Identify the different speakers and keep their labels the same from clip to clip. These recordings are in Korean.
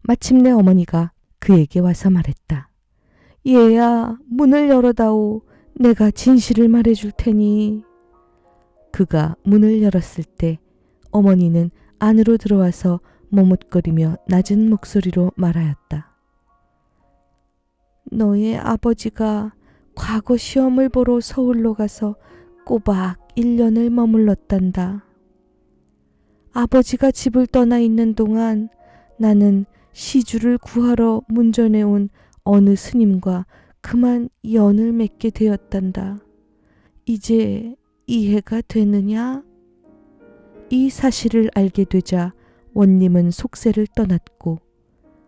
Speaker 1: 마침내 어머니가 그에게 와서 말했다. 얘야, 문을 열어다오. 내가 진실을 말해줄 테니. 그가 문을 열었을 때 어머니는 안으로 들어와서 머뭇거리며 낮은 목소리로 말하였다. 너의 아버지가 과거 시험을 보러 서울로 가서 꼬박 1년을 머물렀단다. 아버지가 집을 떠나 있는 동안 나는 시주를 구하러 문전에 온 어느 스님과 그만 연을 맺게 되었단다. 이제 이해가 되느냐? 이 사실을 알게 되자 원님은 속세를 떠났고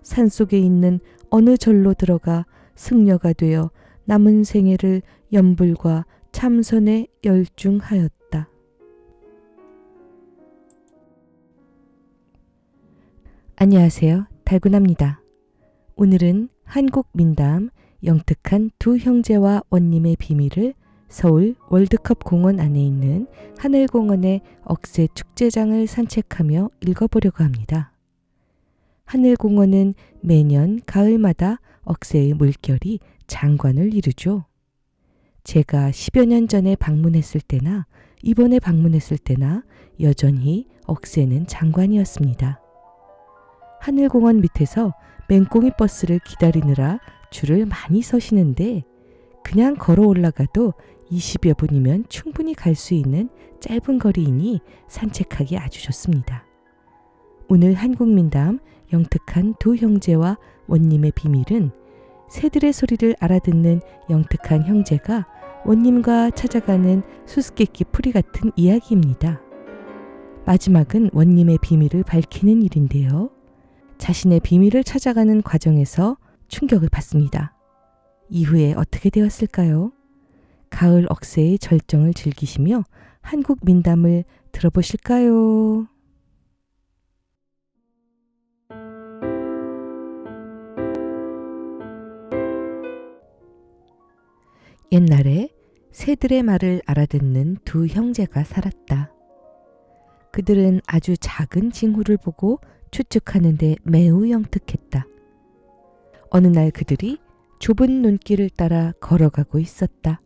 Speaker 1: 산속에 있는 어느 절로 들어가 승려가 되어 남은 생애를 염불과 참선에 열중하였다. 안녕하세요. 달구나입니다. 오늘은 한국 민담 영특한 두 형제와 원님의 비밀을 서울 월드컵 공원 안에 있는 하늘공원의 억새 축제장을 산책하며 읽어보려고 합니다. 하늘공원은 매년 가을마다 억새의 물결이 장관을 이루죠. 제가 10여 년 전에 방문했을 때나 이번에 방문했을 때나 여전히 억새는 장관이었습니다. 하늘공원 밑에서 맹꽁이 버스를 기다리느라 줄을 많이 서시는데 그냥 걸어 올라가도 20여 분이면 충분히 갈 수 있는 짧은 거리이니 산책하기 아주 좋습니다. 오늘 한국민담 영특한 두 형제와 원님의 비밀은 새들의 소리를 알아듣는 영특한 형제가 원님과 찾아가는 수수께끼 풀이 같은 이야기입니다. 마지막은 원님의 비밀을 밝히는 일인데요. 자신의 비밀을 찾아가는 과정에서 충격을 받습니다. 이후에 어떻게 되었을까요? 가을 억새의 절정을 즐기시며 한국 민담을 들어보실까요? 옛날에 새들의 말을 알아듣는 두 형제가 살았다. 그들은 아주 작은 징후를 보고 추측하는데 매우 영특했다. 어느 날 그들이 좁은 눈길을 따라 걸어가고 있었다.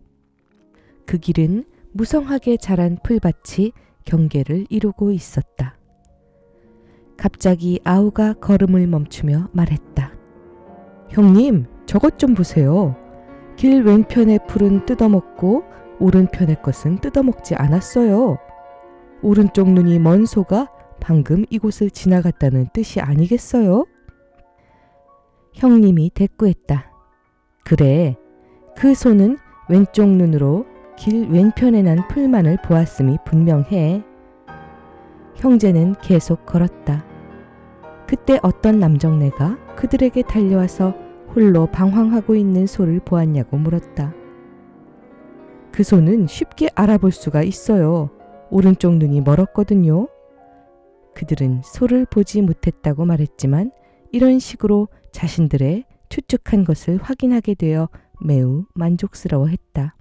Speaker 1: 그 길은 무성하게 자란 풀밭이 경계를 이루고 있었다. 갑자기 아우가 걸음을 멈추며 말했다. 형님, 저것 좀 보세요. 길 왼편의 풀은 뜯어먹고 오른편의 것은 뜯어먹지 않았어요. 오른쪽 눈이 먼 소가 방금 이곳을 지나갔다는 뜻이 아니겠어요? 형님이 대꾸했다. 그래, 그 소는 왼쪽 눈으로 길 왼편에 난 풀만을 보았음이 분명해. 형제는 계속 걸었다. 그때 어떤 남정네가 그들에게 달려와서 홀로 방황하고 있는 소를 보았냐고 물었다. 그 소는 쉽게 알아볼 수가 있어요. 오른쪽 눈이 멀었거든요. 그들은 소를 보지 못했다고 말했지만 이런 식으로 자신들의 추측한 것을 확인하게 되어 매우 만족스러워했다.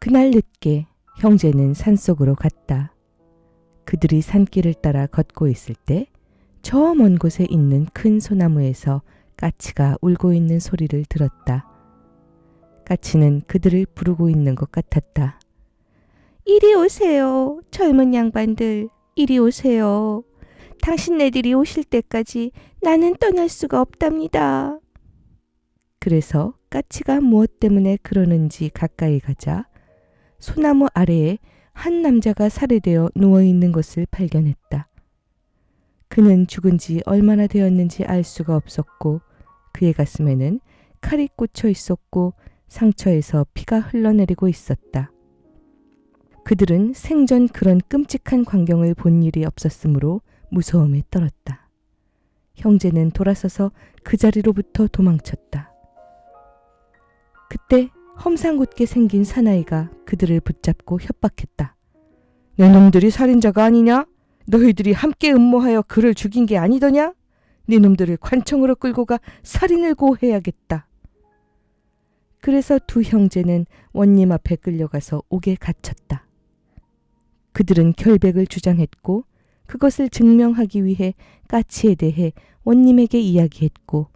Speaker 1: 그날 늦게 형제는 산속으로 갔다. 그들이 산길을 따라 걷고 있을 때 저 먼 곳에 있는 큰 소나무에서 까치가 울고 있는 소리를 들었다. 까치는 그들을 부르고 있는 것 같았다. 이리 오세요. 젊은 양반들, 이리 오세요. 당신네들이 오실 때까지 나는 떠날 수가 없답니다. 그래서 까치가 무엇 때문에 그러는지 가까이 가자 소나무 아래에 한 남자가 살해되어 누워있는 것을 발견했다. 그는 죽은 지 얼마나 되었는지 알 수가 없었고 그의 가슴에는 칼이 꽂혀 있었고 상처에서 피가 흘러내리고 있었다. 그들은 생전 그런 끔찍한 광경을 본 일이 없었으므로 무서움에 떨었다. 형제는 돌아서서 그 자리로부터 도망쳤다. 그때 험상궂게 생긴 사나이가 그들을 붙잡고 협박했다. 내 놈들이 살인자가 아니냐? 너희들이 함께 음모하여 그를 죽인 게 아니더냐? 네 놈들을 관청으로 끌고 가 살인을 고해야겠다. 그래서 두 형제는 원님 앞에 끌려가서 옥에 갇혔다. 그들은 결백을 주장했고 그것을 증명하기 위해 까치에 대해 원님에게 이야기했고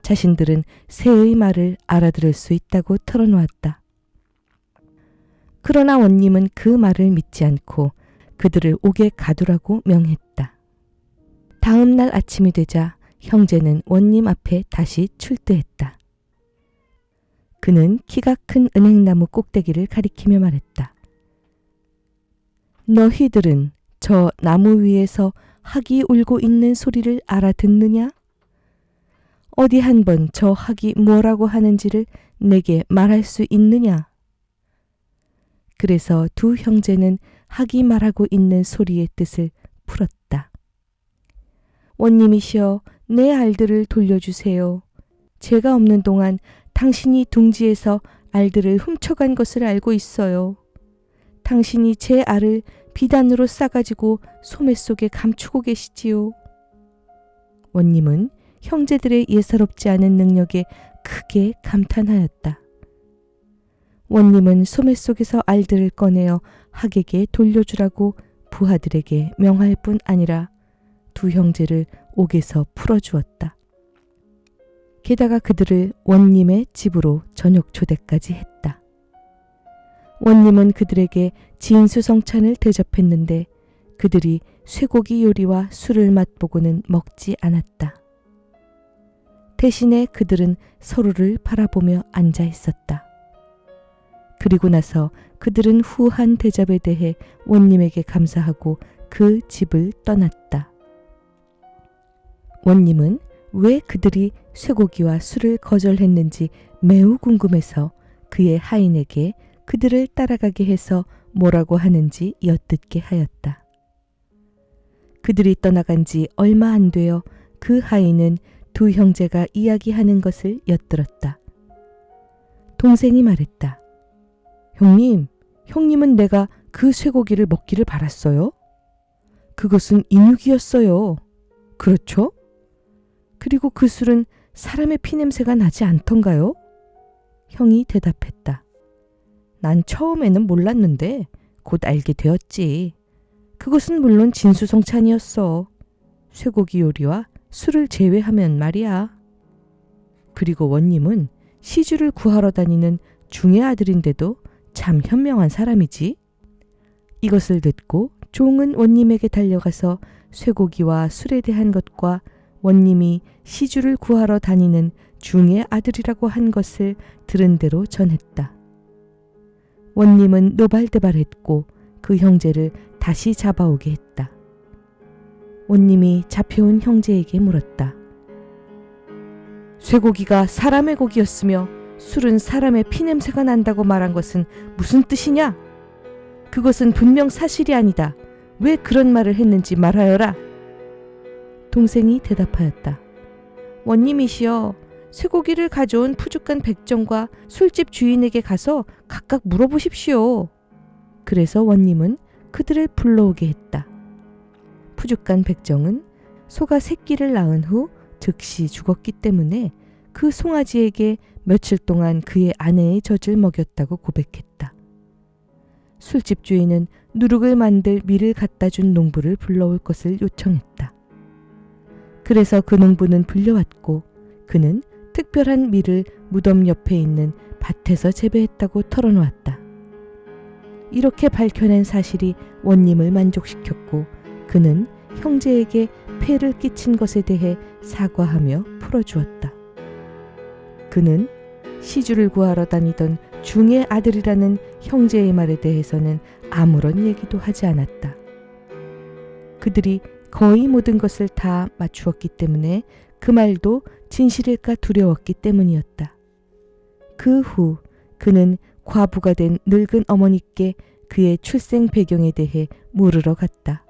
Speaker 1: 자신들은 새의 말을 알아들을 수 있다고 털어놓았다. 그러나 원님은 그 말을 믿지 않고 그들을 옥에 가두라고 명했다. 다음 날 아침이 되자 형제는 원님 앞에 다시 출두했다. 그는 키가 큰 은행나무 꼭대기를 가리키며 말했다. 너희들은 저 나무 위에서 학이 울고 있는 소리를 알아듣느냐? 어디 한번 저 학이 뭐라고 하는지를 내게 말할 수 있느냐? 그래서 두 형제는 학이 말하고 있는 소리의 뜻을 풀었다. 원님이시여, 내 알들을 돌려주세요. 제가 없는 동안 당신이 둥지에서 알들을 훔쳐간 것을 알고 있어요. 당신이 제 알을 비단으로 싸가지고 소매 속에 감추고 계시지요. 원님은 형제들의 예사롭지 않은 능력에 크게 감탄하였다. 원님은 소매 속에서 알들을 꺼내어 학에게 돌려주라고 부하들에게 명할 뿐 아니라 두 형제를 옥에서 풀어주었다. 게다가 그들을 원님의 집으로 저녁 초대까지 했다. 원님은 그들에게 진수성찬을 대접했는데 그들이 쇠고기 요리와 술을 맛보고는 먹지 않았다. 대신에 그들은 서로를 바라보며 앉아 있었다. 그리고 나서 그들은 후한 대접에 대해 원님에게 감사하고 그 집을 떠났다. 원님은 왜 그들이 쇠고기와 술을 거절했는지 매우 궁금해서 그의 하인에게 그들을 따라가게 해서 뭐라고 하는지 엿듣게 하였다. 그들이 떠나간 지 얼마 안 되어 그 하인은 두 형제가 이야기하는 것을 엿들었다. 동생이 말했다. 형님은 내가 그 쇠고기를 먹기를 바랐어요? 그것은 인육이었어요. 그렇죠? 그리고 그 술은 사람의 피냄새가 나지 않던가요? 형이 대답했다. 난 처음에는 몰랐는데 곧 알게 되었지. 그것은 물론 진수성찬이었어. 쇠고기 요리와 술을 제외하면 말이야. 그리고 원님은 시주를 구하러 다니는 중의 아들인데도 참 현명한 사람이지. 이것을 듣고 종은 원님에게 달려가서 쇠고기와 술에 대한 것과 원님이 시주를 구하러 다니는 중의 아들이라고 한 것을 들은 대로 전했다. 원님은 노발대발했고 그 형제를 다시 잡아오게 했다. 원님이 잡혀온 형제에게 물었다. 쇠고기가 사람의 고기였으며 술은 사람의 피냄새가 난다고 말한 것은 무슨 뜻이냐? 그것은 분명 사실이 아니다. 왜 그런 말을 했는지 말하여라. 동생이 대답하였다. 원님이시여, 쇠고기를 가져온 푸죽간 백정과 술집 주인에게 가서 각각 물어보십시오. 그래서 원님은 그들을 불러오게 했다. 푸죽간 백정은 소가 새끼를 낳은 후 즉시 죽었기 때문에 그 송아지에게 며칠 동안 그의 아내의 젖을 먹였다고 고백했다. 술집 주인은 누룩을 만들 밀을 갖다 준 농부를 불러올 것을 요청했다. 그래서 그 농부는 불려왔고 그는 특별한 밀을 무덤 옆에 있는 밭에서 재배했다고 털어놓았다. 이렇게 밝혀낸 사실이 원님을 만족시켰고 그는 형제에게 폐를 끼친 것에 대해 사과하며 풀어주었다. 그는 시주를 구하러 다니던 중의 아들이라는 형제의 말에 대해서는 아무런 얘기도 하지 않았다. 그들이 거의 모든 것을 다 맞추었기 때문에 그 말도 진실일까 두려웠기 때문이었다. 그 후 그는 과부가 된 늙은 어머니께 그의 출생 배경에 대해 물으러 갔다.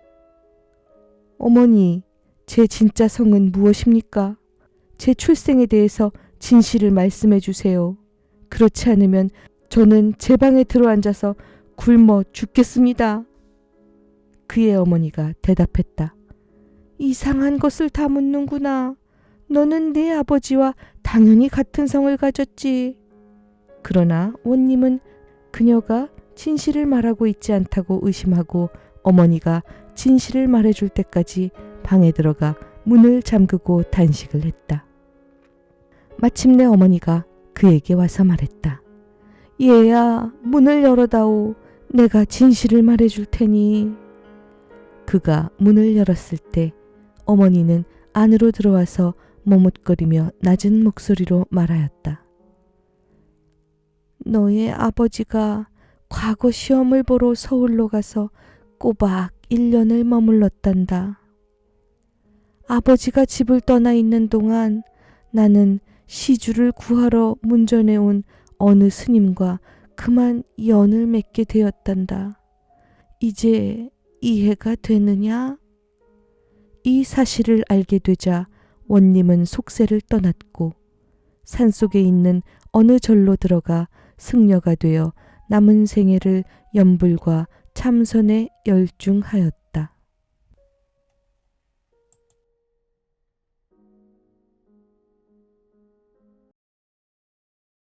Speaker 1: 어머니, 제 진짜 성은 무엇입니까? 제 출생에 대해서 진실을 말씀해 주세요. 그렇지 않으면 저는 제 방에 들어앉아서 굶어 죽겠습니다. 그의 어머니가 대답했다. 이상한 것을 다 묻는구나. 너는 내 아버지와 당연히 같은 성을 가졌지. 그러나 원님은 그녀가 진실을 말하고 있지 않다고 의심하고 어머니가 진실을 말해줄 때까지 방에 들어가 문을 잠그고 단식을 했다. 마침내 어머니가 그에게 와서 말했다. 얘야, 문을 열어다오. 내가 진실을 말해줄 테니. 그가 문을 열었을 때 어머니는 안으로 들어와서 머뭇거리며 낮은 목소리로 말하였다. 너의 아버지가 과거 시험을 보러 서울로 가서 꼬박 1년을 머물렀단다. 아버지가 집을 떠나 있는 동안 나는 시주를 구하러 문전에 온 어느 스님과 그만 연을 맺게 되었단다. 이제 이해가 되느냐? 이 사실을 알게 되자 원님은 속세를 떠났고 산속에 있는 어느 절로 들어가 승려가 되어 남은 생애를 염불과 참선에 열중하였다.